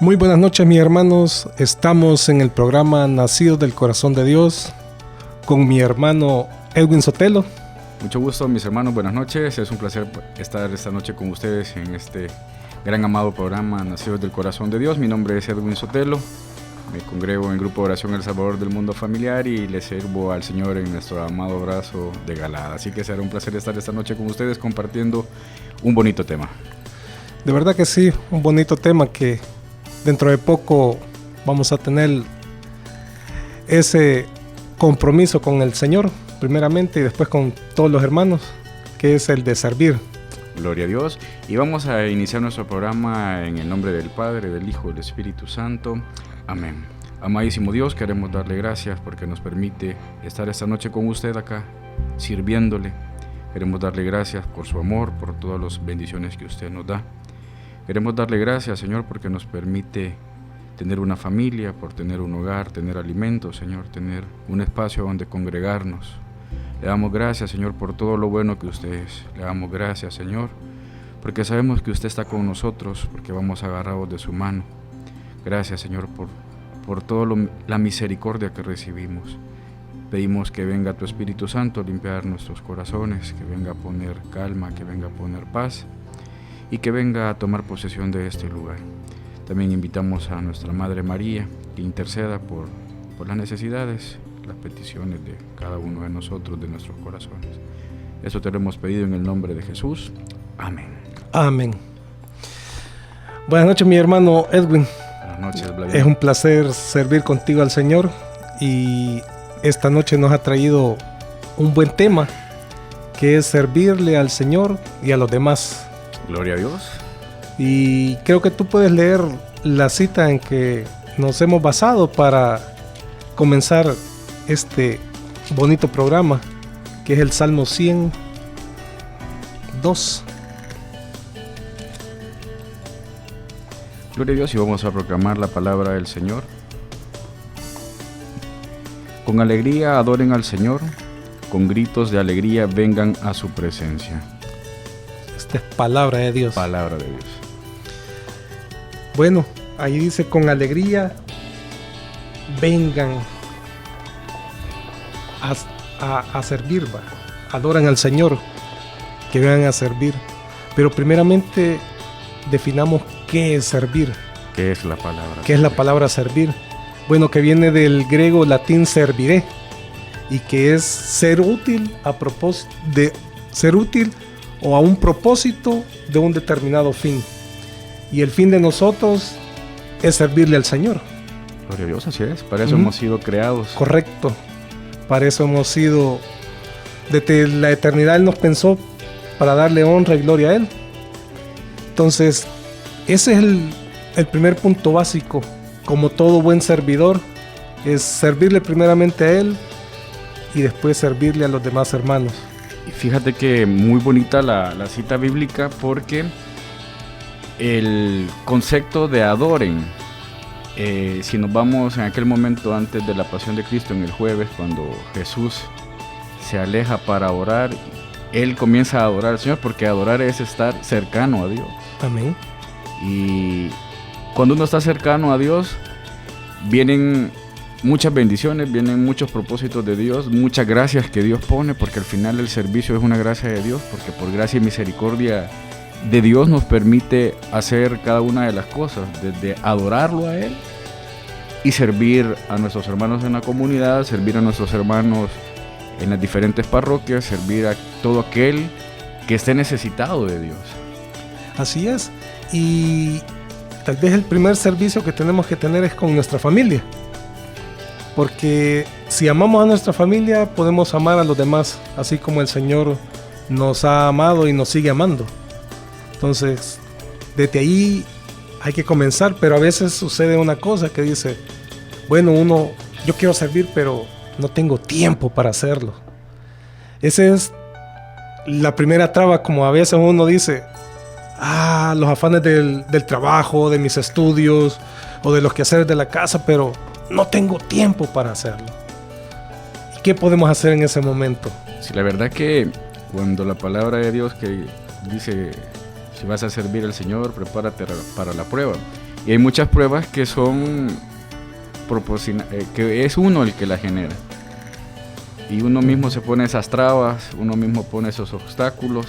Muy buenas noches, mis hermanos. Estamos en el programa Nacidos del Corazón de Dios con mi hermano Edwin Sotelo. Mucho gusto, mis hermanos. Buenas noches. Es un placer estar esta noche con ustedes en este gran amado programa Nacidos del Corazón de Dios. Mi nombre es Edwin Sotelo. Me congrego en el Grupo de Oración El Salvador del Mundo Familiar y le sirvo al Señor en nuestro amado brazo de Galada. Así que será un placer estar esta noche con ustedes compartiendo un bonito tema. De verdad que sí, un bonito tema que dentro de poco vamos a tener ese compromiso con el Señor, primeramente, y después con todos los hermanos, que es el de servir. Gloria a Dios. Y vamos a iniciar nuestro programa en el nombre del Padre, del Hijo y del Espíritu Santo. Amén. Amadísimo Dios, queremos darle gracias porque nos permite estar esta noche con usted acá, sirviéndole. Queremos darle gracias por su amor, por todas las bendiciones que usted nos da. Queremos darle gracias, Señor, porque nos permite tener una familia, por tener un hogar, tener alimentos, Señor, tener un espacio donde congregarnos. Le damos gracias, Señor, por todo lo bueno que usted es. Le damos gracias, Señor, porque sabemos que usted está con nosotros, porque vamos agarrados de su mano. Gracias, Señor, por toda la misericordia que recibimos. Pedimos que venga tu Espíritu Santo a limpiar nuestros corazones, que venga a poner calma, que venga a poner paz y que venga a tomar posesión de este lugar. También invitamos a nuestra Madre María que interceda por las necesidades, las peticiones de cada uno de nosotros, de nuestros corazones. Eso te lo hemos pedido en el nombre de Jesús. Amén. Amén. Buenas noches, mi hermano Edwin. Buenas noches, Vladimir. Es un placer servir contigo al Señor y esta noche nos ha traído un buen tema, que es servirle al Señor y a los demás. Gloria a Dios. Y creo que tú puedes leer la cita en que nos hemos basado para comenzar este bonito programa, que es el Salmo 102. Gloria a Dios, y vamos a proclamar la palabra del Señor. Con alegría adoren al Señor, con gritos de alegría vengan a su presencia. Esta es palabra de Dios. Palabra de Dios. Bueno, ahí dice con alegría vengan a servir, va. Adoran al Señor, que vengan a servir. Pero primeramente definamos qué es servir. ¿Qué es la palabra? ¿Qué es la palabra servir? Bueno, que viene del griego latín serviré, y que es ser útil a propósito de ser útil o a un propósito de un determinado fin. Y el fin de nosotros es servirle al Señor. Gloria a Dios, así es. Para eso hemos sido creados. Correcto. Para eso hemos sido, desde la eternidad Él nos pensó para darle honra y gloria a Él. Entonces, ese es el primer punto básico. Como todo buen servidor, es servirle primeramente a Él y después servirle a los demás hermanos. Y fíjate que muy bonita la cita bíblica, porque el concepto de adoren, si nos vamos en aquel momento antes de la pasión de Cristo, en el jueves, cuando Jesús se aleja para orar, Él comienza a adorar al Señor, porque adorar es estar cercano a Dios. Amén. Y cuando uno está cercano a Dios, vienen muchas bendiciones, vienen muchos propósitos de Dios, muchas gracias que Dios pone, porque al final el servicio es una gracia de Dios, porque por gracia y misericordia de Dios nos permite hacer cada una de las cosas, desde adorarlo a Él y servir a nuestros hermanos en la comunidad, servir a nuestros hermanos en las diferentes parroquias, servir a todo aquel que esté necesitado de Dios. Así es. Y tal vez el primer servicio que tenemos que tener es con nuestra familia. Porque si amamos a nuestra familia, podemos amar a los demás, así como el Señor nos ha amado y nos sigue amando. Entonces, desde ahí hay que comenzar, pero a veces sucede una cosa que dice, bueno, yo quiero servir, pero no tengo tiempo para hacerlo. Esa es la primera traba, como a veces uno dice, los afanes del trabajo, de mis estudios o de los quehaceres de la casa, pero no tengo tiempo para hacerlo. ¿Y qué podemos hacer en ese momento? Sí, la verdad que cuando la palabra de Dios que dice, Si vas a servir al Señor, prepárate para la prueba. Y hay muchas pruebas que son que es uno el que las genera. Y uno mismo se pone esas trabas, uno mismo pone esos obstáculos.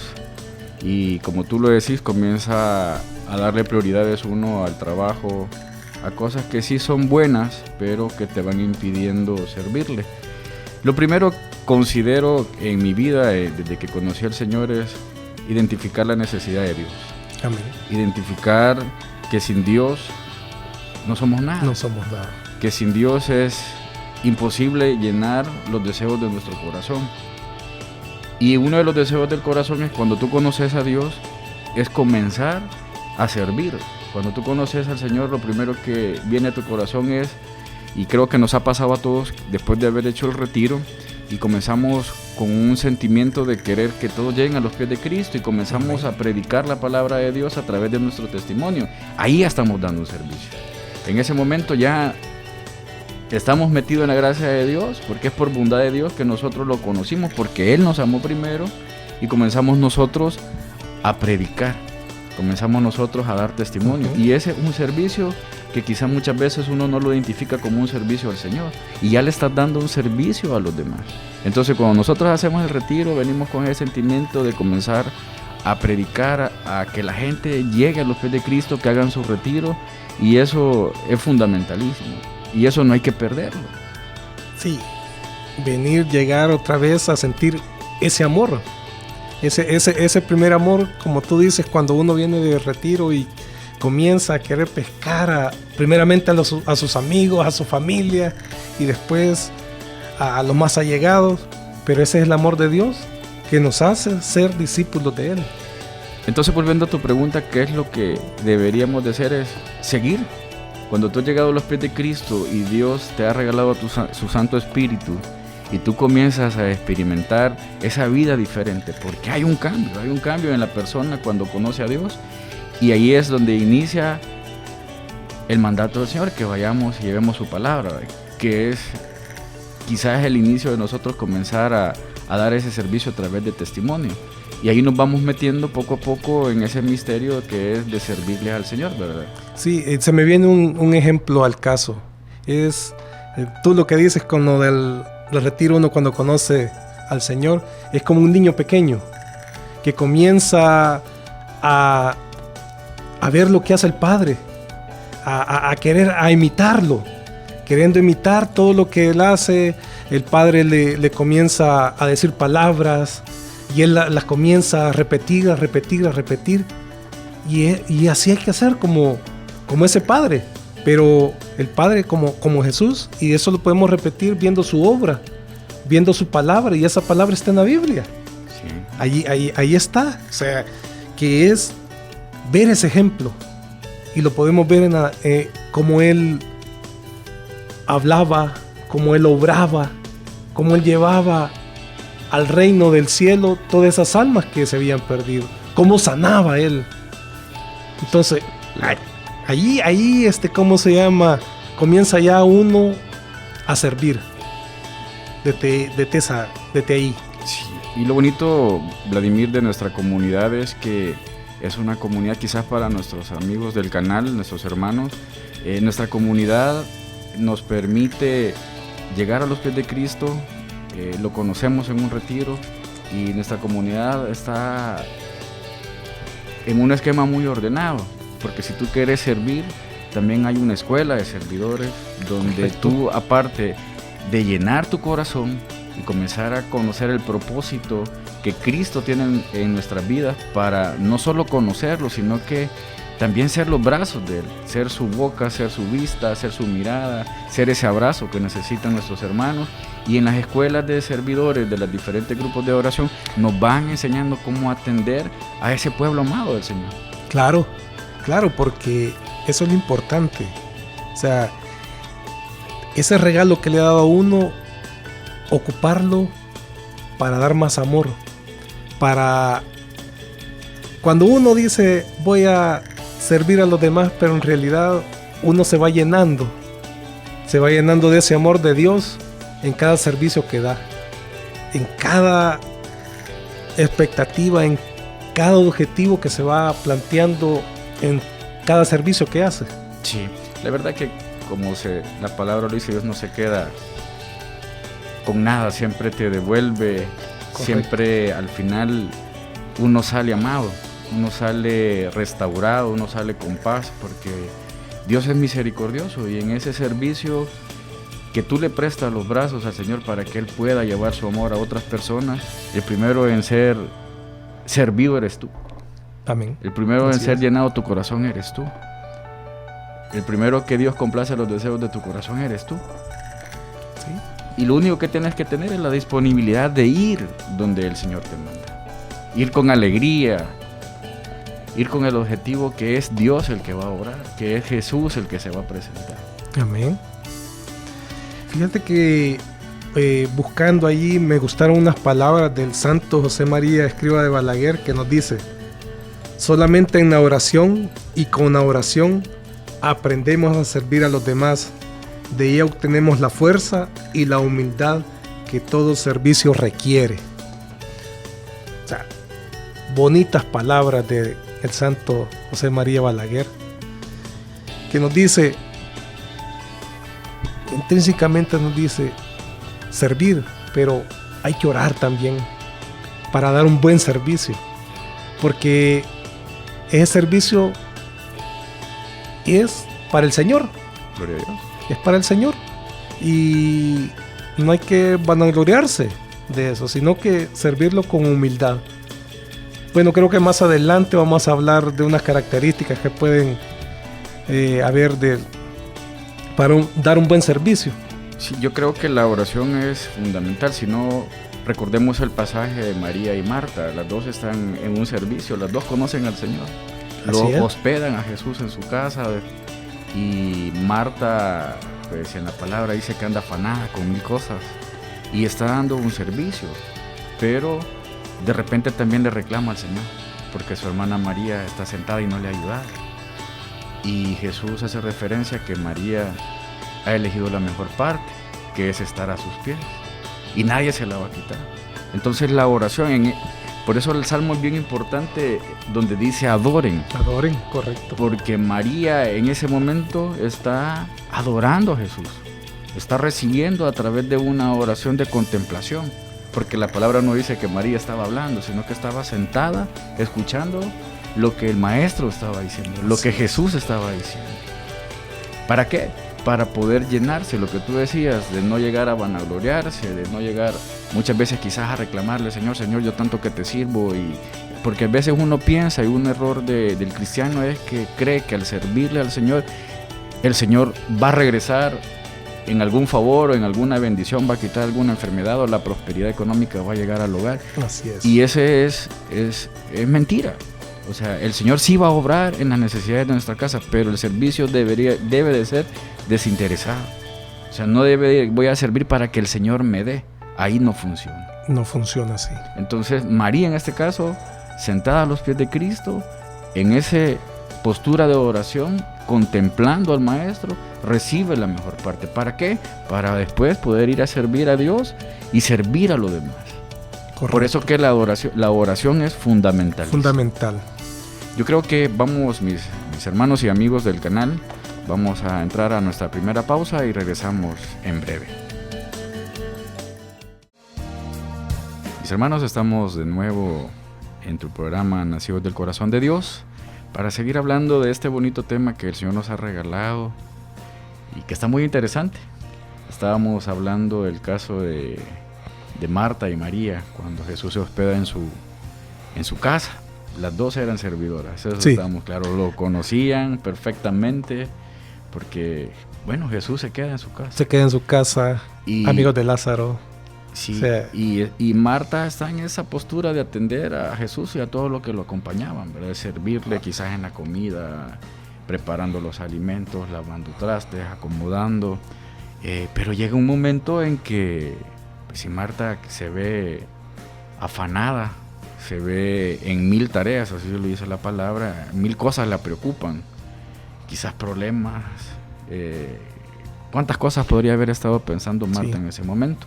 Y como tú lo decís, comienza a darle prioridades uno al trabajo, a cosas que sí son buenas, pero que te van impidiendo servirle. Lo primero considero en mi vida, desde que conocí al Señor, es identificar la necesidad de Dios. Amén. Identificar que sin Dios no somos nada. No somos nada. Que sin Dios es imposible llenar los deseos de nuestro corazón. Y uno de los deseos del corazón es, cuando tú conoces a Dios, es comenzar a servir. Cuando tú conoces al Señor, lo primero que viene a tu corazón es, y creo que nos ha pasado a todos después de haber hecho el retiro, y comenzamos con un sentimiento de querer que todos lleguen a los pies de Cristo, y comenzamos a predicar la palabra de Dios a través de nuestro testimonio. Ahí ya estamos dando un servicio. En ese momento ya estamos metidos en la gracia de Dios, porque es por bondad de Dios que nosotros lo conocimos, porque Él nos amó primero, y comenzamos nosotros a predicar, comenzamos nosotros a dar testimonio. Y ese es un servicio que quizás muchas veces uno no lo identifica como un servicio al Señor, y ya le estás dando un servicio a los demás. Entonces, cuando nosotros hacemos el retiro, venimos con ese sentimiento de comenzar a predicar, a que la gente llegue a los pies de Cristo, que hagan su retiro, y eso es fundamentalísimo. Y eso no hay que perderlo. Sí, llegar otra vez a sentir ese amor. Ese primer amor, como tú dices, cuando uno viene de retiro y comienza a querer pescar primeramente a sus amigos, a su familia, y después a los más allegados. Pero ese es el amor de Dios que nos hace ser discípulos de Él. Entonces, volviendo a tu pregunta, ¿qué es lo que deberíamos de hacer? Es seguir. Cuando tú has llegado a los pies de Cristo y Dios te ha regalado su Santo Espíritu, y tú comienzas a experimentar esa vida diferente, porque hay un cambio en la persona cuando conoce a Dios, y ahí es donde inicia el mandato del Señor, que vayamos y llevemos su palabra, que es quizás el inicio de nosotros comenzar a dar ese servicio a través de testimonio. Y ahí nos vamos metiendo poco a poco en ese misterio que es de servirle al Señor, ¿verdad? Sí, se me viene un ejemplo al caso. Es tú lo que dices con lo del retiro. Uno cuando conoce al Señor es como un niño pequeño que comienza a ver lo que hace el Padre, a querer imitarlo, queriendo imitar todo lo que Él hace. El Padre le comienza a decir palabras, y Él las comienza a repetir. Y así hay que hacer como ese Padre. Pero el Padre como Jesús, y eso lo podemos repetir viendo su obra, viendo su palabra, y esa palabra está en la Biblia. Sí. Ahí está. O sea, que es ver ese ejemplo. Y lo podemos ver en cómo Él hablaba, cómo Él obraba, cómo Él llevaba al reino del cielo todas esas almas que se habían perdido, cómo sanaba Él. Entonces, ahí ¿cómo se llama? Comienza ya uno a servir desde ahí. Sí. Y lo bonito, Vladimir, de nuestra comunidad es que es una comunidad, quizás para nuestros amigos del canal, nuestros hermanos, nuestra comunidad nos permite llegar a los pies de Cristo. Lo conocemos en un retiro, y nuestra comunidad está en un esquema muy ordenado, porque si tú quieres servir, también hay una escuela de servidores donde Perfecto. Tú, aparte de llenar tu corazón y comenzar a conocer el propósito que Cristo tiene en nuestras vidas, para no solo conocerlo, sino que también ser los brazos de Él, ser su boca, ser su vista, ser su mirada, ser ese abrazo que necesitan nuestros hermanos. Y en las escuelas de servidores de los diferentes grupos de oración nos van enseñando cómo atender a ese pueblo amado del Señor. Claro, porque eso es lo importante. O sea, ese regalo que le ha dado a uno, ocuparlo para dar más amor. Cuando uno dice voy a servir a los demás, pero en realidad uno se va llenando de ese amor de Dios en cada servicio que da, en cada expectativa, en cada objetivo que se va planteando en cada servicio que hace. Sí, la verdad que la palabra lo dice, Dios no se queda con nada, siempre te devuelve. Correcto. Siempre al final uno sale amado, uno sale restaurado, uno sale con paz, porque Dios es misericordioso, y en ese servicio que tú le prestas los brazos al Señor para que Él pueda llevar su amor a otras personas, el primero en ser servido eres tú. Amén. El primero en ser llenado tu corazón eres tú. El primero que Dios complace los deseos de tu corazón eres tú. ¿Sí? Y lo único que tienes que tener es la disponibilidad de ir donde el Señor te manda. Ir con alegría, ir con el objetivo que es Dios el que va a obrar, que es Jesús el que se va a presentar. Amén. Fíjate que buscando allí me gustaron unas palabras del santo José María Escrivá de Balaguer, que nos dice: solamente en la oración y con la oración aprendemos a servir a los demás. De ella obtenemos la fuerza y la humildad que todo servicio requiere. O sea, bonitas palabras del santo José María Balaguer, que nos dice, intrínsecamente nos dice servir, pero hay que orar también para dar un buen servicio, porque ese servicio es para el Señor. Gloria a Dios. Es para el Señor, y no hay que vanagloriarse de eso, sino que servirlo con humildad. Bueno, creo que más adelante vamos a hablar de unas características que pueden haber para dar un buen servicio. Sí, yo creo que la oración es fundamental. Si no, recordemos el pasaje de María y Marta. Las dos están en un servicio, las dos conocen al Señor. Lo hospedan a Jesús en su casa, y Marta, pues en la palabra dice que anda afanada con 1000 cosas y está dando un servicio, pero de repente también le reclama al Señor porque su hermana María está sentada y no le ha ayudado. Y Jesús hace referencia a que María ha elegido la mejor parte, que es estar a sus pies, y nadie se la va a quitar. Entonces la oración, por eso el Salmo es bien importante, donde dice adoren. Adoren, correcto. Porque María en ese momento está adorando a Jesús, está recibiendo a través de una oración de contemplación, porque la palabra no dice que María estaba hablando, sino que estaba sentada escuchando lo que el Maestro estaba diciendo, lo que Jesús estaba diciendo. ¿Para qué? Para poder llenarse, lo que tú decías, de no llegar a vanagloriarse, de no llegar muchas veces quizás a reclamarle: Señor, yo tanto que te sirvo. Porque a veces uno piensa, y un error del cristiano es que cree que al servirle al Señor, el Señor va a regresar en algún favor o en alguna bendición, va a quitar alguna enfermedad, o la prosperidad económica va a llegar al hogar. Así es. Y ese es mentira. O sea, el Señor sí va a obrar en las necesidades de nuestra casa, pero el servicio debe de ser desinteresado. O sea, no voy a servir para que el Señor me dé. Ahí no funciona. No funciona así. Entonces, María en este caso, sentada a los pies de Cristo, en esa postura de oración, contemplando al Maestro, recibe la mejor parte. ¿Para qué? Para después poder ir a servir a Dios y servir a los demás. Correcto. Por eso que la oración es fundamental. Fundamental. Yo creo que vamos, mis hermanos y amigos del canal, vamos a entrar a nuestra primera pausa y regresamos en breve. Mis hermanos, estamos de nuevo en tu programa Nacidos del Corazón de Dios, para seguir hablando de este bonito tema que el Señor nos ha regalado y que está muy interesante. Estábamos hablando del caso de Marta y María, cuando Jesús se hospeda en su casa. Las dos eran servidoras, eso sí. Estamos claros, lo conocían perfectamente, porque, bueno, Jesús se queda en su casa. Se queda en su casa, amigos de Lázaro. Sí, y Marta está en esa postura de atender a Jesús y a todo lo que lo acompañaban, ¿verdad? De servirle quizás en la comida, preparando los alimentos, lavando trastes, acomodando. Pero llega un momento en que, pues, si Marta se ve afanada, se ve en 1000 tareas, así lo dice la palabra, 1000 cosas la preocupan, quizás problemas, cuántas cosas podría haber estado pensando Marta en ese momento.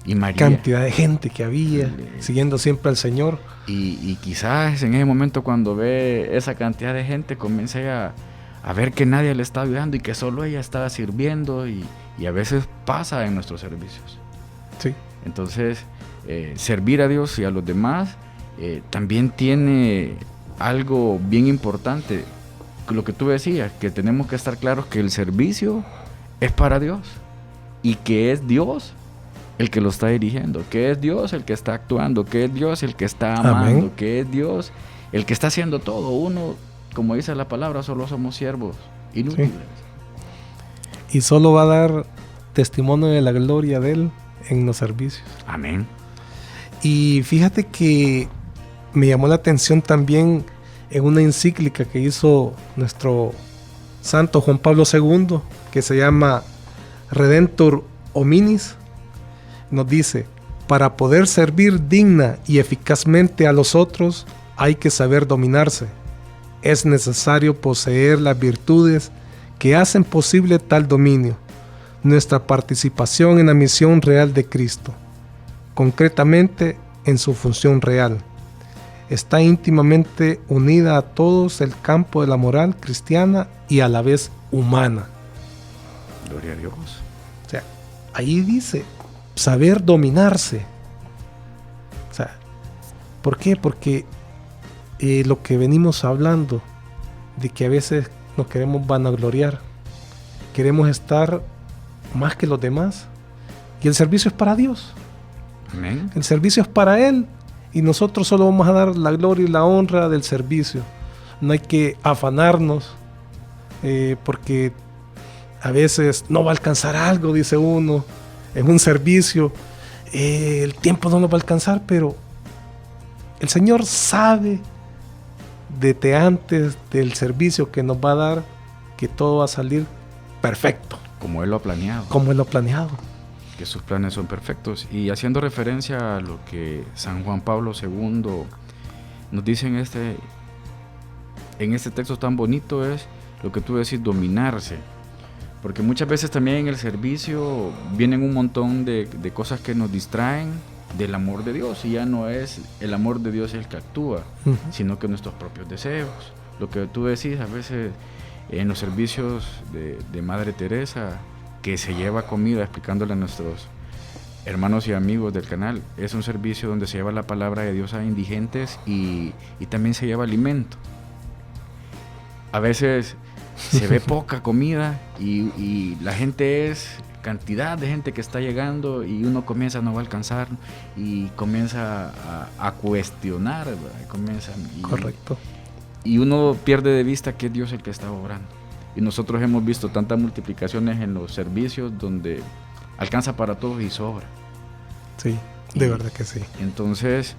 Y María. Cantidad de gente que había, siguiendo siempre al Señor. Y quizás en ese momento cuando ve esa cantidad de gente, comienza ella a ver que nadie le está ayudando y que solo ella estaba sirviendo, y a veces pasa en nuestros servicios. Sí. Entonces, servir a Dios y a los demás también tiene algo bien importante. Lo que tú decías, que tenemos que estar claros que el servicio es para Dios y que es Dios el que lo está dirigiendo, que es Dios el que está actuando, que es Dios el que está amando, Amén. que es Dios el que está haciendo todo. Uno, como dice la palabra, solo somos siervos inútiles. Sí. Y solo va a dar testimonio de la gloria de Él en los servicios. Amén. Y fíjate que me llamó la atención también en una encíclica que hizo nuestro santo Juan Pablo II, que se llama Redentor Hominis. Nos dice: para poder servir digna y eficazmente a los otros hay que saber dominarse. Es necesario poseer las virtudes que hacen posible tal dominio, nuestra participación en la misión real de Cristo, concretamente en su función real. Está íntimamente unida a todos el campo de la moral cristiana y a la vez humana. Gloria a Dios. O sea, ahí dice saber dominarse. O sea, ¿por qué? Porque lo que venimos hablando, de que a veces nos queremos vanagloriar, queremos estar más que los demás, y el servicio es para Dios. Amén. El servicio es para Él, y nosotros solo vamos a dar la gloria y la honra del servicio. No hay que afanarnos porque a veces no va a alcanzar algo, dice uno, en un servicio. El tiempo no nos va a alcanzar, pero el Señor sabe desde antes del servicio que nos va a dar que todo va a salir perfecto. Como Él lo ha planeado. Como Él lo ha planeado. Que sus planes son perfectos. Y haciendo referencia a lo que San Juan Pablo II nos dice en este texto tan bonito, es lo que tú decís, dominarse. Porque muchas veces también en el servicio vienen un montón de cosas que nos distraen del amor de Dios, y ya no es el amor de Dios el que actúa, sino que nuestros propios deseos. Lo que tú decís a veces en los servicios de Madre Teresa, que se lleva comida explicándole a nuestros hermanos y amigos del canal, es un servicio donde se lleva la palabra de Dios a indigentes y también se lleva alimento. A veces se ve poca comida y la gente es cantidad de gente que está llegando, y uno comienza, no va a alcanzar, y comienza a cuestionar, Correcto. Y uno pierde de vista que es Dios el que está obrando. Y nosotros hemos visto tantas multiplicaciones en los servicios donde alcanza para todos y sobra. Sí, de verdad que sí. Entonces,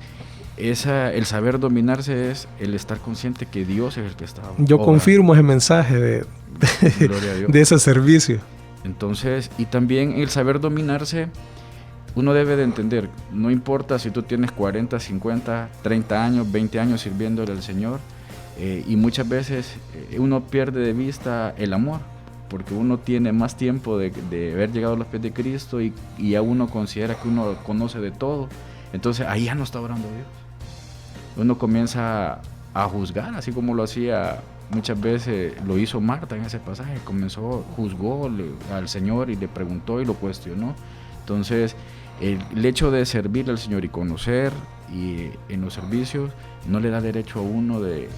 el saber dominarse es el estar consciente que Dios es el que está obrando. Yo confirmo ese mensaje Gloria a Dios. de ese servicio. Entonces, y también el saber dominarse, uno debe de entender, no importa si tú tienes 40, 50, 30 años, 20 años sirviéndole al Señor, y muchas veces uno pierde de vista el amor, porque uno tiene más tiempo de haber llegado a los pies de Cristo, y ya uno considera que uno conoce de todo. Entonces ahí ya no está orando Dios. Uno comienza a juzgar, así como lo hacía muchas veces, lo hizo Marta en ese pasaje. Juzgó al Señor y le preguntó y lo cuestionó. Entonces el hecho de servir al Señor y conocer y en los servicios no le da derecho a uno de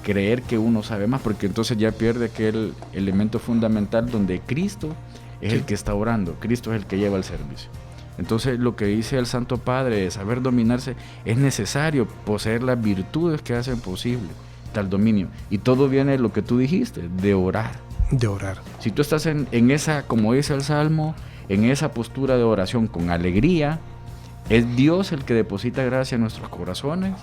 creer que uno sabe más, porque entonces ya pierde aquel elemento fundamental donde Cristo es el que está orando, Cristo es el que lleva el servicio. Entonces lo que dice el Santo Padre de saber dominarse, es necesario poseer las virtudes que hacen posible tal dominio, y todo viene de lo que tú dijiste, de orar. De orar. Si tú estás en esa, como dice el Salmo, en esa postura de oración con alegría, es Dios el que deposita gracia en nuestros corazones,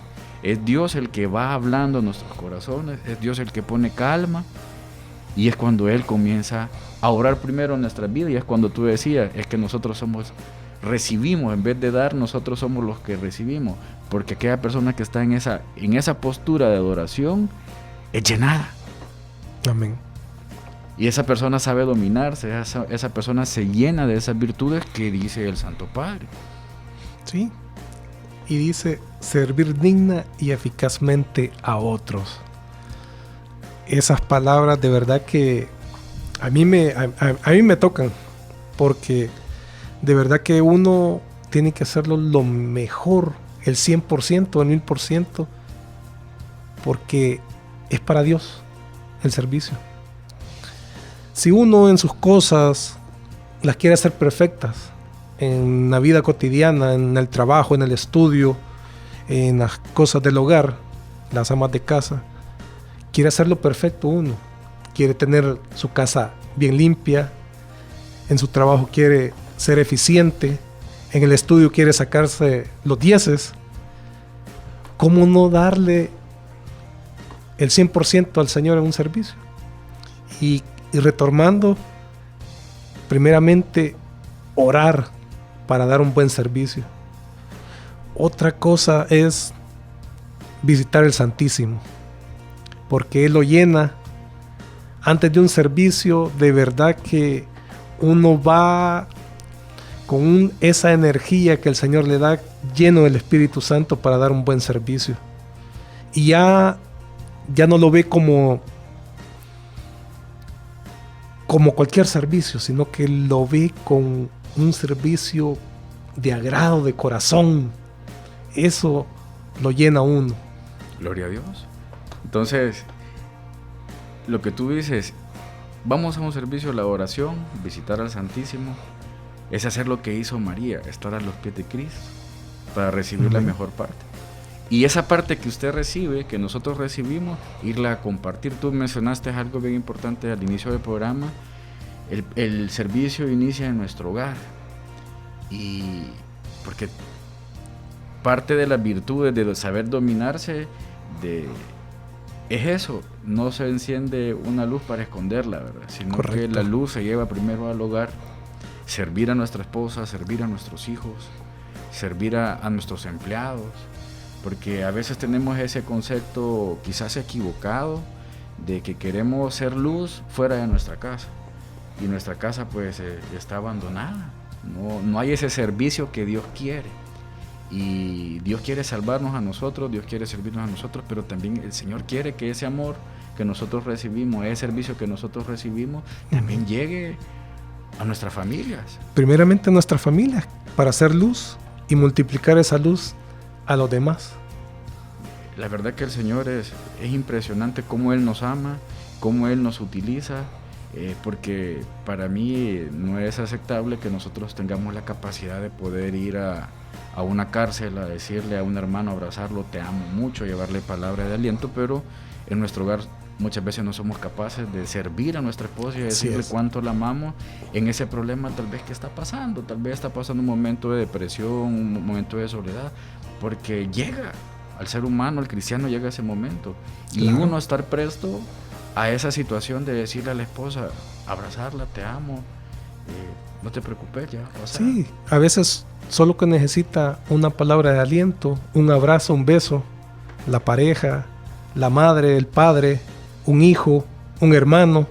es Dios el que va hablando en nuestros corazones, es Dios el que pone calma, y es cuando Él comienza a orar primero en nuestras vidas. Y es cuando tú decías, es que nosotros recibimos, en vez de dar, nosotros somos los que recibimos, porque aquella persona que está en esa postura de adoración es llenada. Amén. Y esa persona sabe dominarse, esa persona se llena de esas virtudes que dice el Santo Padre. Sí. Y dice, servir digna y eficazmente a otros. Esas palabras de verdad que a mí me tocan, porque de verdad que uno tiene que hacerlo lo mejor, el 100%, el 1000%, porque es para Dios el servicio. Si uno en sus cosas las quiere hacer perfectas, en la vida cotidiana, en el trabajo, en el estudio, en las cosas del hogar, las amas de casa, quiere hacerlo perfecto uno, quiere tener su casa bien limpia, en su trabajo quiere ser eficiente, en el estudio quiere sacarse los 10. ¿Cómo no darle el 100% al Señor en un servicio? Y retomando, primeramente, orar para dar un buen servicio. Otra cosa es visitar el Santísimo, porque Él lo llena. Antes de un servicio, de verdad que uno va con esa energía que el Señor le da, lleno del Espíritu Santo para dar un buen servicio. Y ya no lo ve como cualquier servicio, sino que lo ve con un servicio de agrado, de corazón. Eso lo llena a uno. Gloria a Dios. Entonces, lo que tú dices, vamos a un servicio de la oración, visitar al Santísimo, es hacer lo que hizo María, estar a los pies de Cristo para recibir la mejor parte. Y esa parte que usted recibe, que nosotros recibimos, irla a compartir. Tú mencionaste algo bien importante al inicio del programa. El servicio inicia en nuestro hogar. Y porque parte de las virtudes de saber dominarse es eso. No se enciende una luz para esconderla, ¿verdad? Sino Correcto. Que la luz se lleva primero al hogar. Servir a nuestra esposa, servir a nuestros hijos, servir a nuestros empleados. Porque a veces tenemos ese concepto quizás equivocado de que queremos ser luz fuera de nuestra casa. Y nuestra casa pues está abandonada. No hay ese servicio que Dios quiere. Y Dios quiere salvarnos a nosotros, Dios quiere servirnos a nosotros, pero también el Señor quiere que ese amor que nosotros recibimos, ese servicio que nosotros recibimos, también llegue a nuestras familias. Primeramente a nuestras familias, para hacer luz y multiplicar esa luz a los demás. La verdad que el Señor es impresionante cómo Él nos ama, cómo Él nos utiliza, porque para mí no es aceptable que nosotros tengamos la capacidad de poder ir a una cárcel a decirle a un hermano, abrazarlo, te amo mucho, llevarle palabra de aliento, pero en nuestro hogar muchas veces no somos capaces de servir a nuestra esposa y decirle cuánto la amamos en ese problema tal vez que está pasando, tal vez está pasando un momento de depresión, un momento de soledad, porque llega al ser humano, al cristiano llega ese momento. Y uno estar presto a esa situación de decirle a la esposa, abrazarla, te amo, no te preocupes, ya va a pasar. Sí, a veces solo que necesita una palabra de aliento, un abrazo, un beso, la pareja, la madre, el padre, un hijo, un hermano,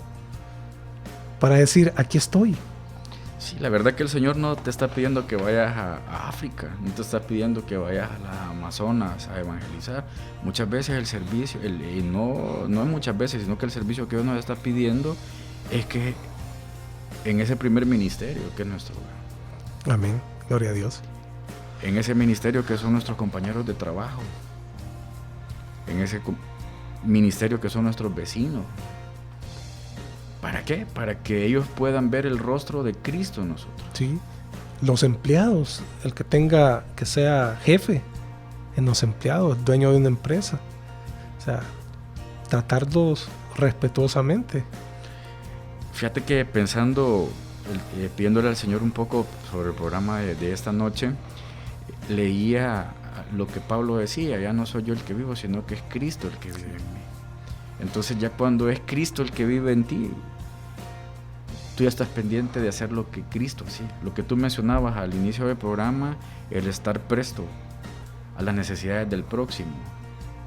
para decir, aquí estoy. Sí, la verdad que el Señor no te está pidiendo que vayas a África, no te está pidiendo que vayas a las Amazonas a evangelizar. Muchas veces el servicio, y no muchas veces, sino que el servicio que Dios nos está pidiendo es que en ese primer ministerio que es nuestro hogar. Amén, gloria a Dios. En ese ministerio que son nuestros compañeros de trabajo, en ese ministerio que son nuestros vecinos. ¿Para qué? Para que ellos puedan ver el rostro de Cristo en nosotros. Sí, los empleados, el que sea jefe en los empleados, dueño de una empresa. O sea, tratarlos respetuosamente. Fíjate que pensando, pidiéndole al Señor un poco sobre el programa de esta noche, leía lo que Pablo decía, ya no soy yo el que vivo, sino que es Cristo el que vive en mí. Entonces ya cuando es Cristo el que vive en ti, tú ya estás pendiente de hacer lo que Cristo hacía. Lo que tú mencionabas al inicio del programa, el estar presto a las necesidades del próximo,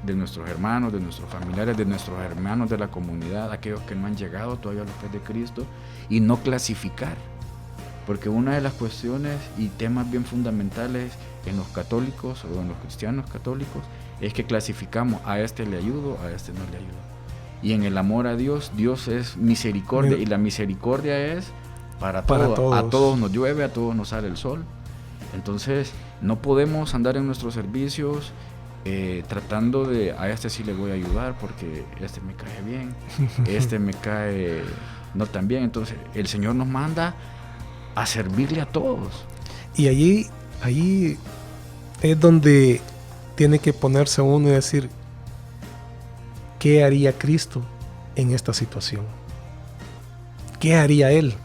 de nuestros hermanos, de nuestros familiares, de nuestros hermanos de la comunidad, aquellos que no han llegado todavía a la fe de Cristo, y no clasificar. Porque una de las cuestiones y temas bien fundamentales en los católicos o en los cristianos católicos es que clasificamos: a este le ayudo, a este no le ayudo. Y en el amor a Dios, Dios es misericordia, y la misericordia es para todos. A todos nos llueve, a todos nos sale el sol. Entonces no podemos andar en nuestros servicios tratando de: a este sí le voy a ayudar porque este me cae bien, este me cae no tan bien. Entonces el Señor nos manda a servirle a todos. Y allí es donde tiene que ponerse uno y decir: ¿qué haría Cristo en esta situación? ¿Qué haría Él?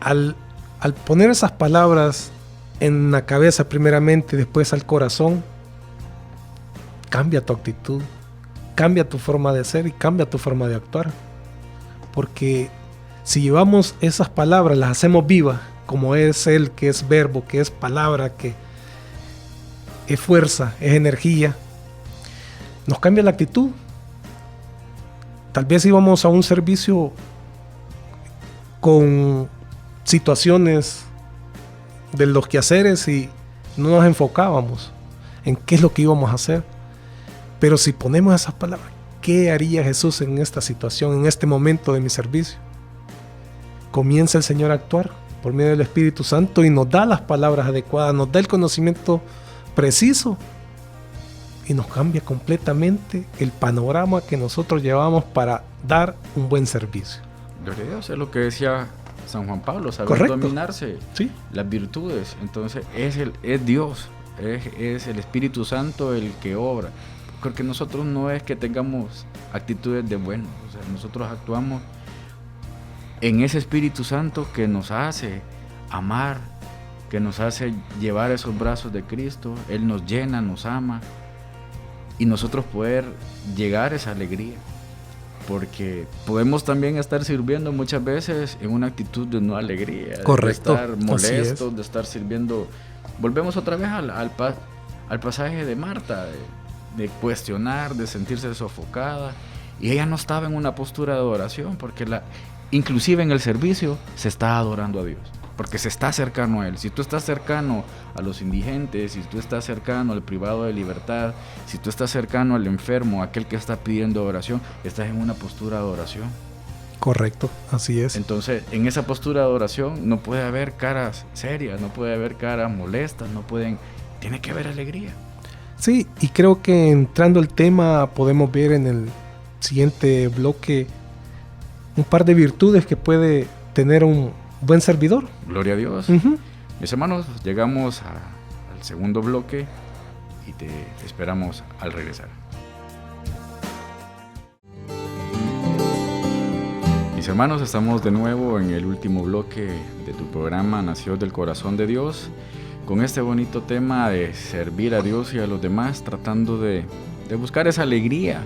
Al poner esas palabras en la cabeza primeramente, después al corazón, cambia tu actitud, cambia tu forma de ser y cambia tu forma de actuar. Porque si llevamos esas palabras, las hacemos vivas, como es Él, que es verbo, que es palabra, que es fuerza, es energía, nos cambia la actitud. Tal vez íbamos a un servicio con situaciones de los quehaceres y no nos enfocábamos en qué es lo que íbamos a hacer. Pero si ponemos esas palabras: ¿qué haría Jesús en esta situación, en este momento de mi servicio? Comienza el Señor a actuar por medio del Espíritu Santo y nos da las palabras adecuadas, nos da el conocimiento preciso y nos cambia completamente el panorama que nosotros llevamos para dar un buen servicio. Gloria a Dios, es lo que decía San Juan Pablo: saber dominarse, ¿sí?, las virtudes. Entonces es Dios, es el Espíritu Santo el que obra. Porque nosotros no es que tengamos actitudes de bueno, o sea, nosotros actuamos en ese Espíritu Santo que nos hace amar, que nos hace llevar esos brazos de Cristo. Él nos llena, nos ama, y nosotros poder llegar a esa alegría. Porque podemos también estar sirviendo muchas veces en una actitud de no alegría. Correcto. De estar molestos, de estar sirviendo. Volvemos otra vez al pasaje de Marta, de cuestionar, de sentirse sofocada. Y ella no estaba en una postura de adoración, porque inclusive en el servicio se está adorando a Dios, porque se está cercano a Él. Si tú estás cercano a los indigentes, si tú estás cercano al privado de libertad, si tú estás cercano al enfermo, aquel que está pidiendo oración, estás en una postura de adoración. Correcto, así es. Entonces, en esa postura de adoración no puede haber caras serias, no puede haber caras molestas, tiene que haber alegría. Sí, y creo que entrando al tema podemos ver en el siguiente bloque un par de virtudes que puede tener un buen servidor. Gloria a Dios. Mis hermanos, llegamos al segundo bloque y te esperamos al regresar. Mis hermanos, estamos de nuevo en el último bloque de tu programa Nacidos del Corazón de Dios, con este bonito tema de servir a Dios y a los demás, tratando de buscar esa alegría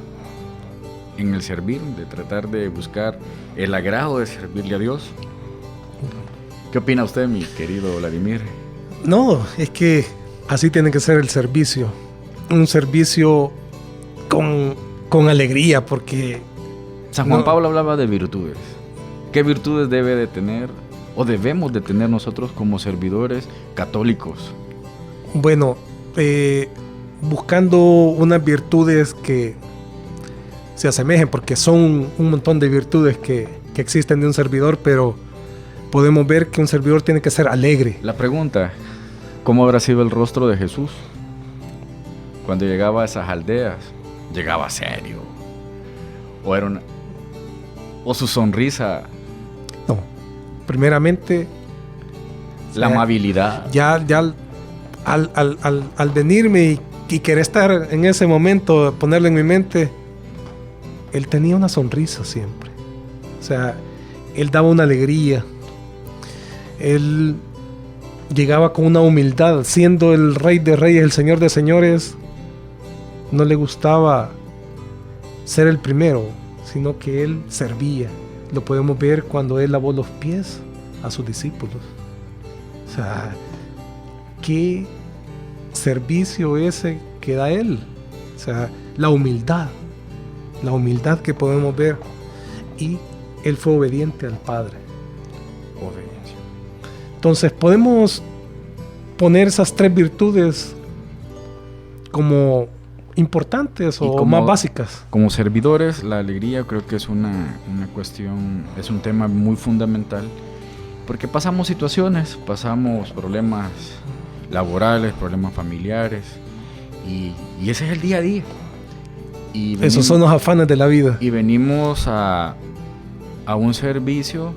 en el servir, de tratar de buscar el agrado de servirle a Dios. ¿Qué opina usted, mi querido Vladimir? No, es que así tiene que ser el servicio. Un servicio con alegría, porque San Juan Pablo hablaba de virtudes. ¿Qué virtudes debe de tener o debemos de tener nosotros como servidores católicos? Bueno, buscando unas virtudes que se asemejen, porque son un montón de virtudes que existen de un servidor, pero podemos ver que un servidor tiene que ser alegre. La pregunta: ¿cómo habrá sido el rostro de Jesús cuando llegaba a esas aldeas? ¿Llegaba serio? ¿O su sonrisa? No, primeramente la amabilidad. Ya al venirme y querer estar en ese momento, ponerlo en mi mente, Él tenía una sonrisa siempre. O sea, Él daba una alegría. Él llegaba con una humildad, siendo el Rey de Reyes, el Señor de Señores. No le gustaba ser el primero, sino que Él servía. Lo podemos ver cuando Él lavó los pies a sus discípulos. O sea, ¿qué servicio ese que da Él? sea, la humildad que podemos ver. Y él fue obediente al Padre. Obediencia. Entonces podemos poner esas 3 virtudes como importantes o como, más básicas. Como servidores, la alegría creo que es una cuestión, es un tema muy fundamental, porque pasamos situaciones, pasamos problemas laborales, problemas familiares, y ese es el día a día. Y venimos, esos son los afanes de la vida. Y venimos a un servicio,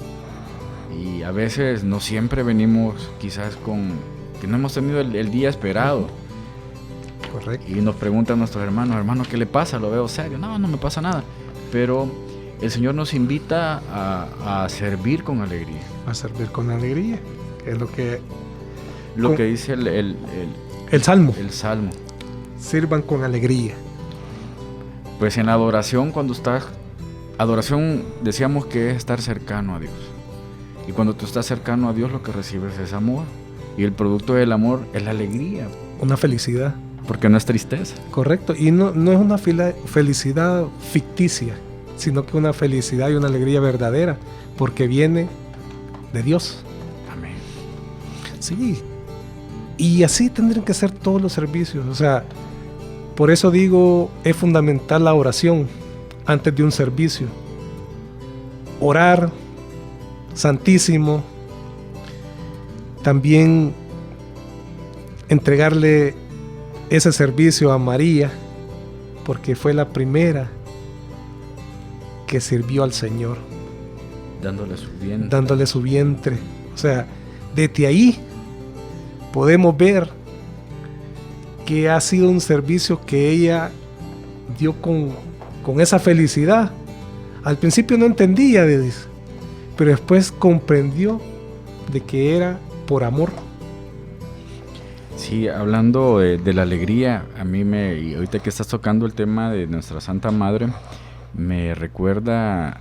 y a veces no siempre venimos quizás con que no hemos tenido el día esperado. Correcto. Y nos preguntan nuestros hermanos, ¿qué le pasa? Lo veo serio. No me pasa nada. Pero el Señor nos invita a servir con alegría. A servir con alegría, que es lo que dice el Salmo. El Salmo. Sirvan con alegría. Pues en la adoración, adoración decíamos que es estar cercano a Dios. Y cuando tú estás cercano a Dios, lo que recibes es amor. Y el producto del amor es la alegría. Una felicidad. Porque no es tristeza. Correcto. Y no es una felicidad ficticia, sino que una felicidad y una alegría verdadera, porque viene de Dios. Amén. Sí. Y así tendrían que ser todos los servicios. O sea, por eso digo, es fundamental la oración antes de un servicio. Orar, santísimo. También entregarle ese servicio a María, porque fue la primera que sirvió al Señor. Dándole su vientre. O sea, desde ahí podemos ver que ha sido un servicio que ella dio con esa felicidad. Al principio no entendía, pero después comprendió de que era por amor. Sí, hablando de la alegría, y ahorita que estás tocando el tema de nuestra Santa Madre, me recuerda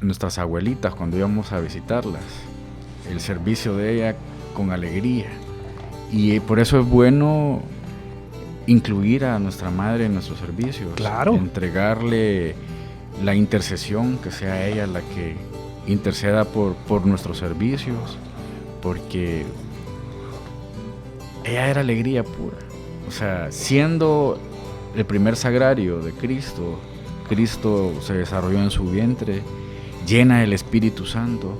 nuestras abuelitas cuando íbamos a visitarlas, el servicio de ella con alegría. Y por eso es bueno incluir a nuestra Madre en nuestros servicios. Claro. Entregarle la intercesión, que sea ella la que interceda por nuestros servicios, porque ella era alegría pura. O sea, siendo el primer sagrario de Cristo, Cristo se desarrolló en su vientre, llena del Espíritu Santo,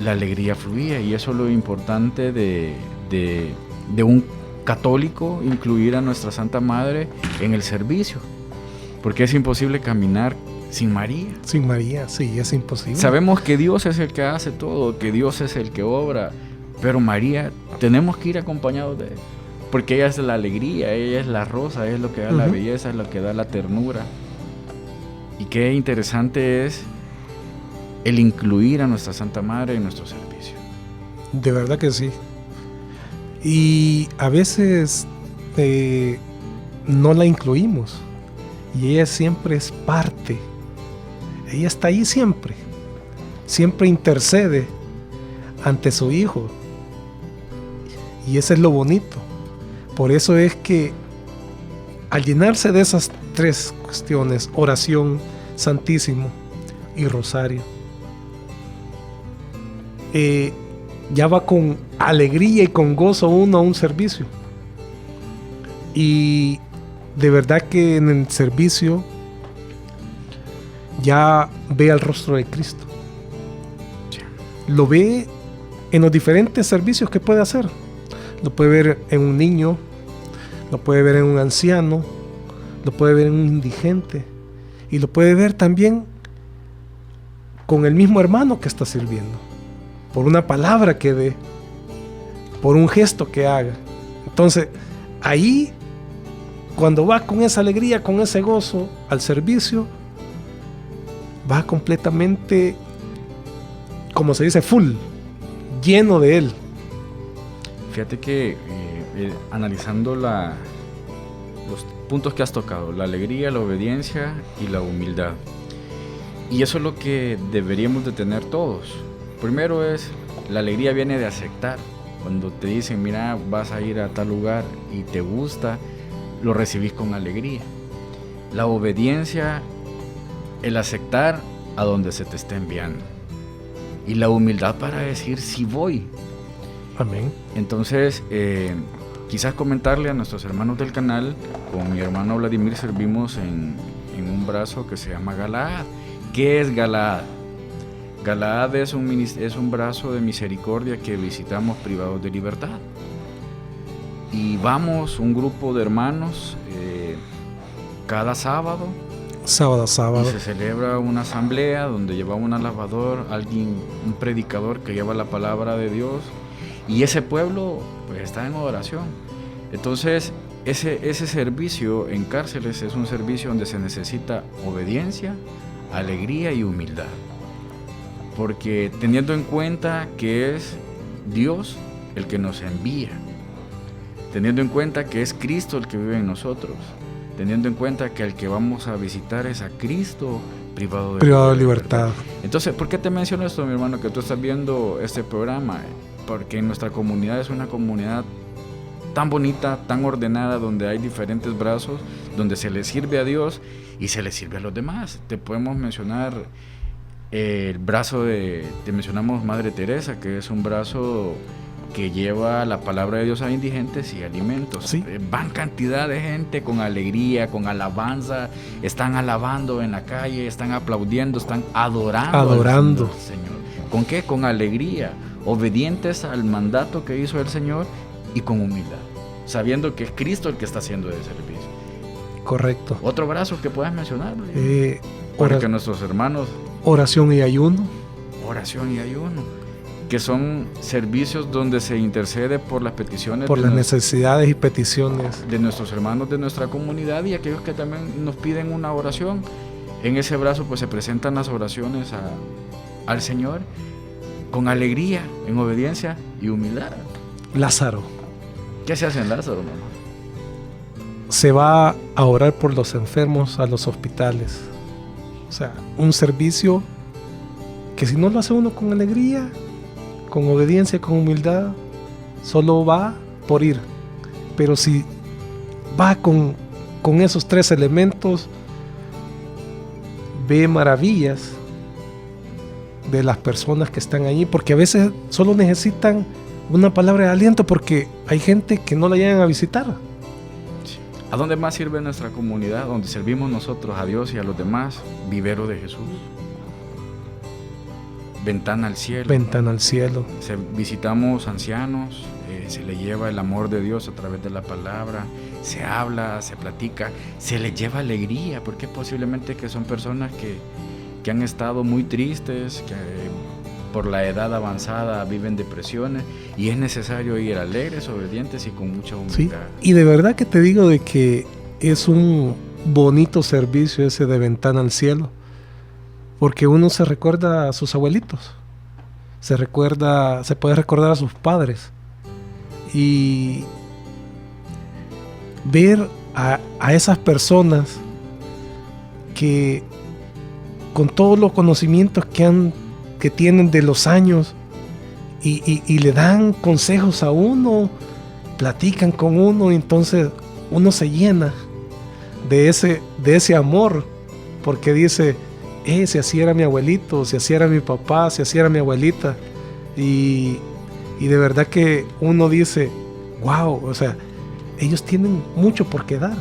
la alegría fluía, y eso es lo importante de un católico, incluir a nuestra Santa Madre en el servicio, porque es imposible caminar sin María. Sin María, sí, es imposible. Sabemos que Dios es el que hace todo, que Dios es el que obra, pero María tenemos que ir acompañados de él, porque ella es la alegría, ella es la rosa, ella es lo que da la belleza, es lo que da la ternura. Y qué interesante es el incluir a nuestra Santa Madre en nuestro servicio. De verdad que sí. Y a veces no la incluimos, y ella siempre es parte. Ella está ahí siempre intercede ante su Hijo, y eso es lo bonito. Por eso es que al llenarse de esas 3 cuestiones, oración, santísimo y rosario, ya va con alegría y con gozo uno a un servicio. Y de verdad que en el servicio ya ve el rostro de Cristo. Lo ve en los diferentes servicios que puede hacer. Lo puede ver en un niño, lo puede ver en un anciano, lo puede ver en un indigente, y lo puede ver también con el mismo hermano que está sirviendo, por una palabra que dé, por un gesto que haga. Entonces, ahí, cuando va con esa alegría, con ese gozo al servicio, va completamente, como se dice, full, lleno de él. Fíjate que analizando los puntos que has tocado, la alegría, la obediencia y la humildad, y eso es lo que deberíamos de tener todos. Primero es, la alegría viene de aceptar. Cuando te dicen, mira, vas a ir a tal lugar y te gusta, lo recibís con alegría. la obediencia, el aceptar a donde se te está enviando. Y la humildad para decir sí voy. Amén. Entonces, quizás comentarle a nuestros hermanos del canal, con mi hermano Vladimir servimos en un brazo que se llama Galaad. ¿Qué es Galaad? Galaad es un brazo de misericordia que visitamos privados de libertad. Y vamos un grupo de hermanos cada sábado. Sábado. Y se celebra una asamblea donde lleva un alabador, un predicador que lleva la palabra de Dios. Y ese pueblo pues está en oración. Entonces, ese servicio en cárceles es un servicio donde se necesita obediencia, alegría y humildad. Porque teniendo en cuenta que es Dios el que nos envía, teniendo en cuenta que es Cristo el que vive en nosotros, teniendo en cuenta que el que vamos a visitar es a Cristo privado de libertad. Entonces, ¿por qué te menciono esto, mi hermano? Que tú estás viendo este programa, porque nuestra comunidad es una comunidad tan bonita, tan ordenada, donde hay diferentes brazos, donde se le sirve a Dios y se le sirve a los demás. Te podemos mencionar el brazo te mencionamos Madre Teresa, que es un brazo que lleva la palabra de Dios a indigentes y alimentos. Sí. Van cantidad de gente con alegría, con alabanza, están alabando en la calle, están aplaudiendo, están adorando al Señor. ¿Con qué? Con alegría, obedientes al mandato que hizo el Señor y con humildad, sabiendo que es Cristo el que está haciendo ese servicio. Correcto. Otro brazo que puedas mencionar, para que nuestros hermanos... Oración y ayuno. Oración y ayuno, que son servicios donde se intercede por las peticiones, por las necesidades y peticiones de nuestros hermanos de nuestra comunidad y aquellos que también nos piden una oración. En ese brazo pues se presentan las oraciones al Señor con alegría, en obediencia y humildad. Lázaro. ¿Qué se hace en Lázaro, mamá? Se va a orar por los enfermos a los hospitales. O sea, un servicio que si no lo hace uno con alegría, con obediencia, con humildad, solo va por ir. Pero si va con esos tres elementos, ve maravillas de las personas que están allí, porque a veces solo necesitan una palabra de aliento, porque hay gente que no la llegan a visitar. ¿A dónde más sirve nuestra comunidad? Donde servimos nosotros a Dios y a los demás. Vivero de Jesús. Ventana al cielo. Ventana al cielo. Visitamos ancianos, se le lleva el amor de Dios a través de la palabra, se habla, se platica, se les lleva alegría, porque posiblemente que son personas que han estado muy tristes, que por la edad avanzada viven depresiones y es necesario ir alegres, obedientes y con mucha humildad. Sí, y de verdad que te digo de que es un bonito servicio ese de Ventana al Cielo, porque uno se recuerda a sus abuelitos, se puede recordar a sus padres y ver a esas personas que con todos los conocimientos que tienen de los años y le dan consejos a uno, platican con uno, y entonces uno se llena de ese amor, porque dice, si así era mi abuelito, si así era mi papá, si así era mi abuelita, y de verdad que uno dice, wow, o sea, ellos tienen mucho por qué dar,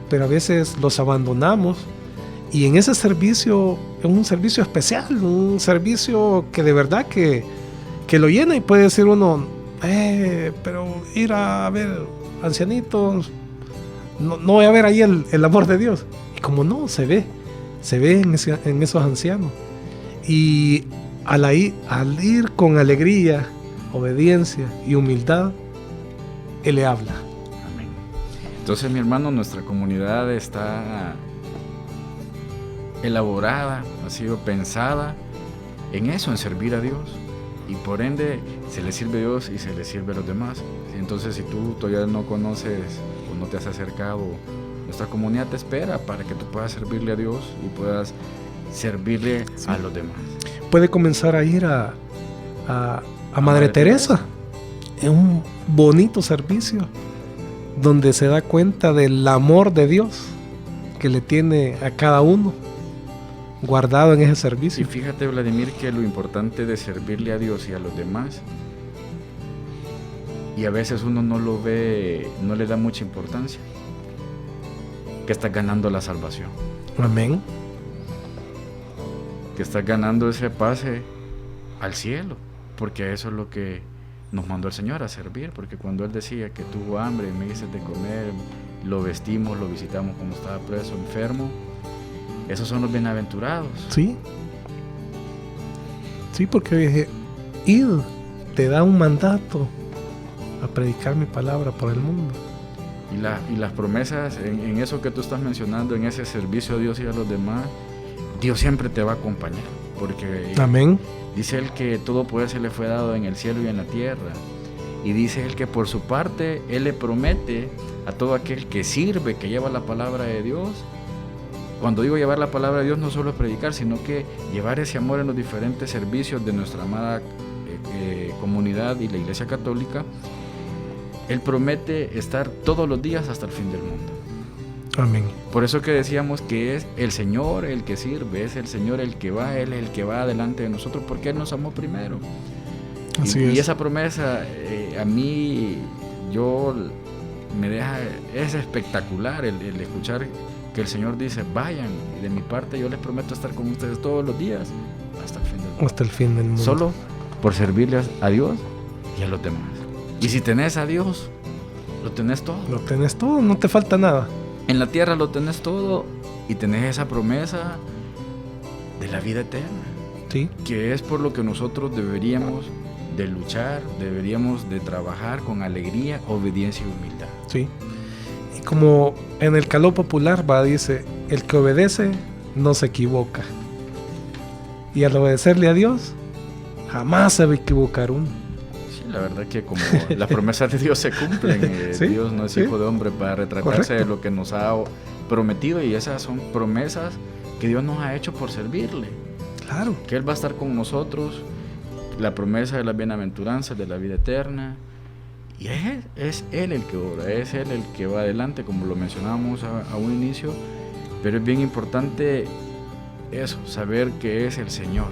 pero a veces los abandonamos. Y en ese servicio, es un servicio especial, un servicio que de verdad que lo llena, y puede decir uno, pero ir a ver ancianitos, no voy a ver ahí el amor de Dios. Y como no, se ve en esos ancianos. Y al ir con alegría, obediencia y humildad, Él le habla. Amén. Entonces, mi hermano, nuestra comunidad está elaborada, ha sido pensada en eso, en servir a Dios, y por ende se le sirve a Dios y se le sirve a los demás. Entonces, si tú todavía no conoces o no te has acercado, nuestra comunidad te espera para que tú puedas servirle a Dios y puedas servirle a los demás. Puede comenzar a ir a Madre Teresa. Es un bonito servicio donde se da cuenta del amor de Dios que le tiene a cada uno guardado en ese Y servicio. fíjate, Vladimir, que lo importante de servirle a Dios y a los demás, y a veces uno no lo ve, no le da mucha importancia, que estás ganando la salvación, Amén. que estás ganando ese pase al cielo, porque eso es lo que nos mandó el Señor a servir, porque cuando Él decía que tuvo hambre, me hice de comer, lo vestimos, lo visitamos cuando estaba preso, enfermo, esos son los bienaventurados. Sí. Sí, porque dije, id, te da un mandato a predicar mi palabra por el mundo. Y las promesas en eso que tú estás mencionando, en ese servicio a Dios y a los demás, Dios siempre te va a acompañar, porque Amén. dice Él que todo poder se le fue dado en el cielo y en la tierra, y dice Él que por su parte Él le promete a todo aquel que sirve, que lleva la palabra de Dios. Cuando digo llevar la palabra de Dios, no solo es predicar, sino que llevar ese amor en los diferentes servicios de nuestra amada comunidad y la Iglesia Católica. Él promete estar todos los días hasta el fin del mundo. Amén. Por eso que decíamos que es el Señor el que sirve, es el Señor el que va, Él es el que va delante de nosotros, porque Él nos amó primero. Así Y es. esa promesa a mí, me deja, es espectacular el escuchar que el Señor dice, vayan, y de mi parte yo les prometo estar con ustedes todos los días hasta el fin del mundo. Hasta el fin del mundo. Solo por servirles a Dios y a los demás. Y si tenés a Dios, lo tenés todo. Lo tenés todo, no te falta nada. En la tierra lo tenés todo y tenés esa promesa de la vida eterna, Sí. que es por lo que nosotros deberíamos de luchar, deberíamos de trabajar con alegría, obediencia y humildad. Sí. Y como en el caló popular dice, el que obedece no se equivoca. Y al obedecerle a Dios, jamás se va a equivocar uno. Sí, la verdad que como las promesas de Dios se cumplen, Sí, Dios no es sí. hijo de hombre para retratarse Correcto. de lo que nos ha prometido, y esas son promesas que Dios nos ha hecho por servirle, Claro. que Él va a estar con nosotros, la promesa de las bienaventuranzas, de la vida eterna, y es Él el que obra, es Él el que va adelante, como lo mencionábamos a un inicio, pero es bien importante eso, saber que es el Señor.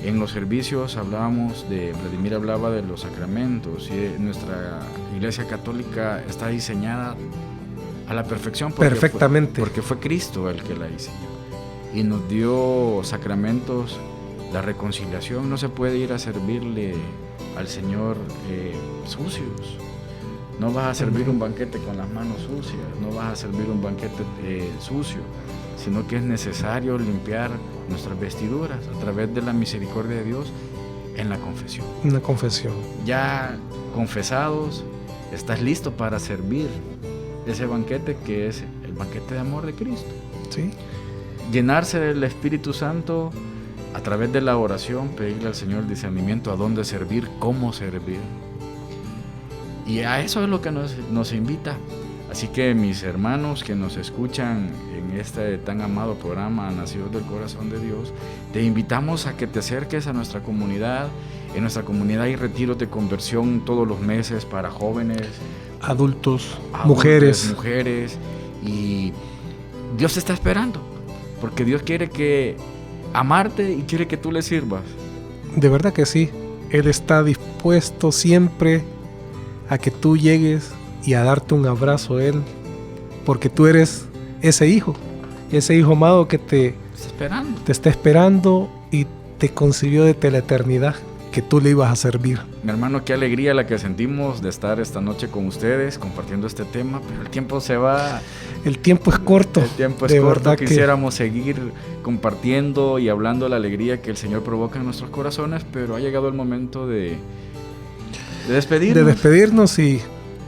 En los servicios Vladimir hablaba de los sacramentos, y nuestra Iglesia Católica está diseñada a la perfección Perfectamente. porque fue Cristo el que la diseñó y nos dio sacramentos. La reconciliación, no se puede ir a servirle al Señor sucios. No vas a servir un banquete con las manos sucias, no vas a servir un banquete sucio, sino que es necesario limpiar nuestras vestiduras a través de la misericordia de Dios en la confesión. Una confesión. Ya confesados, estás listo para servir ese banquete que es el banquete de amor de Cristo. Sí. Llenarse del Espíritu Santo a través de la oración, pedirle al Señor discernimiento a dónde servir, cómo servir. Y a eso es lo que nos invita. Así que mis hermanos que nos escuchan en este tan amado programa Nacidos del Corazón de Dios, te invitamos a que te acerques a nuestra comunidad. En nuestra comunidad hay retiros de conversión todos los meses para jóvenes, Adultos, adultos, mujeres. y Dios te está esperando, porque Dios quiere amarte y quiere que tú le sirvas. De verdad que sí. Él está dispuesto siempre a que tú llegues y a darte un abrazo a Él, porque tú eres ese hijo amado que te está esperando y te concibió desde la eternidad, que tú le ibas a servir. Mi hermano, qué alegría la que sentimos de estar esta noche con ustedes compartiendo este tema, pero el tiempo se va. El tiempo es corto. El tiempo es de corto. verdad que Quisiéramos seguir compartiendo y hablando la alegría que el Señor provoca en nuestros corazones, pero ha llegado el momento de despedirnos. de despedirnos y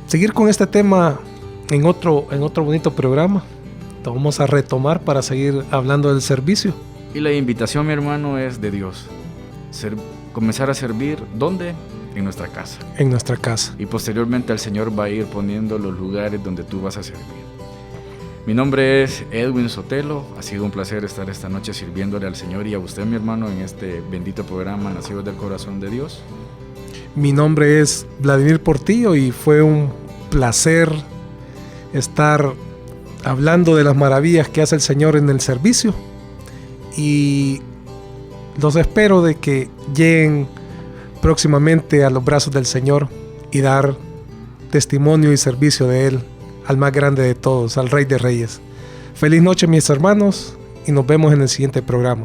seguir con este tema en otro bonito programa. Lo vamos a retomar para seguir hablando del servicio. Y la invitación, mi hermano, es de Dios. Comenzar a servir, ¿dónde? En nuestra casa. En nuestra casa. Y posteriormente el Señor va a ir poniendo los lugares donde tú vas a servir. Mi nombre es Edwin Sotelo. Ha sido un placer estar esta noche sirviéndole al Señor y a usted, mi hermano, en este bendito programa Nacidos del Corazón de Dios. Mi nombre es Vladimir Portillo y fue un placer estar hablando de las maravillas que hace el Señor en el servicio, y los espero de que lleguen próximamente a los brazos del Señor y dar testimonio y servicio de Él al más grande de todos, al Rey de Reyes. Feliz noche, mis hermanos, y nos vemos en el siguiente programa.